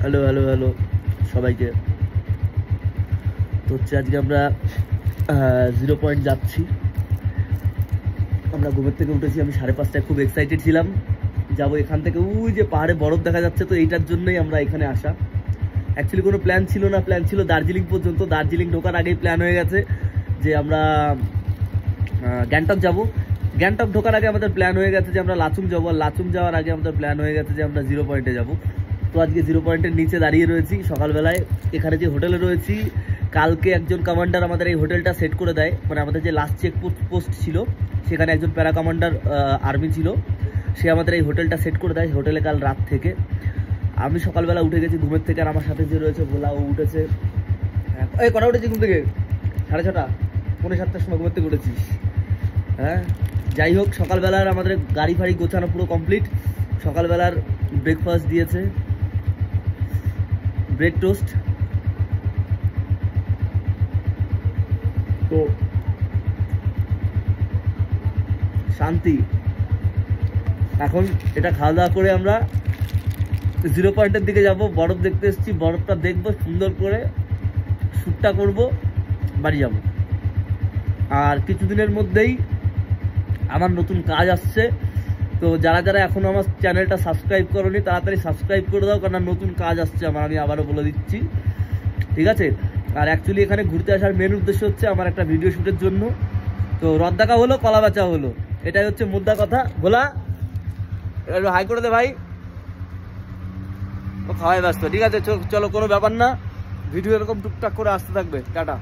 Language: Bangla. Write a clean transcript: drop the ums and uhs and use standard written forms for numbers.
হ্যালো হ্যালো হ্যালো সবাইকে। তো হচ্ছে আজকে আমরা 0 পয়েন্ট যাচ্ছি। আমরা ঘুমের থেকে উঠেছি, আমি 5:30টায় খুব এক্সাইটেড ছিলাম যাবো এখান থেকে। ওই যে পাহাড়ে বরফ দেখা যাচ্ছে, তো এইটার জন্যই আমরা এখানে আসা। অ্যাকচুয়ালি কোনো প্ল্যান ছিল না, প্ল্যান ছিল দার্জিলিং পর্যন্ত। দার্জিলিং ঢোকার আগেই প্ল্যান হয়ে গেছে যে আমরা গ্যাংটক যাব। গ্যাংটক ঢোকার আগে আমাদের প্ল্যান হয়ে গেছে যে আমরা লাচুং যাবো, আর লাচুং যাওয়ার আগে আমাদের প্ল্যান হয়ে গেছে যে আমরা 0 পয়েন্টে যাব। তো আজকে 0 পয়েন্টের নিচে দাঁড়িয়ে রয়েছি সকালবেলায়। এখানে যে হোটেলে রয়েছি, কালকে একজন কমান্ডার আমাদের এই হোটেলটা সেট করে দেয়। মানে আমাদের যে লাস্ট চেক পোস্ট ছিল সেখানে একজন প্যারা কমান্ডার আর্মি ছিল, সে আমাদের এই হোটেলটা সেট করে দেয়। হোটেলে কাল রাত থেকে আমি সকালবেলা উঠে গেছি ঘুমের থেকে, আর আমার সাথে যে রয়েছে ভোলা, ও উঠেছে। এই কটা উঠেছি ঘুম থেকে? 6:30, 6:45টার সময় ঘুমের থেকে উঠেছিস? হ্যাঁ, যাই হোক, সকালবেলার আমাদের গাড়ি ফাড়ি গোছানো পুরো কমপ্লিট। সকালবেলার ব্রেকফাস্ট দিয়েছে, ব্রেড টোস্ট। তো শান্তি। এখন এটা খাওয়া দাওয়া করে আমরা 0 পয়েন্টের দিকে যাব। বরফ দেখতে এসেছি, বরফটা দেখবো, সুন্দর করে শ্যুটটা করব, বাড়ি যাব। আর কিছুদিনের মধ্যেই আমার নতুন কাজ আসছে। তো যারা যারা এখনও আমার চ্যানেলটা সাবস্ক্রাইব করোনি, তাড়াতাড়ি সাবস্ক্রাইব করে দাও, কারণ নতুন কাজ আসছে আমার, আমি আবারও বলে দিচ্ছি, ঠিক আছে? আর অ্যাকচুয়ালি এখানে ঘুরতে আসার মেন উদ্দেশ্য হচ্ছে আমার একটা ভিডিও শ্যুটের জন্য। তো রদ দেখা হলো, কলা বেচা হলো, এটাই হচ্ছে মুদ্রা কথা। ভোলা হাই করে দে ভাই, ও খাওয়াই ব্যস্ত। ঠিক আছে, চলো, কোনো ব্যাপার না, ভিডিও এরকম টুকটাক করে আসতে থাকবে। টাটা।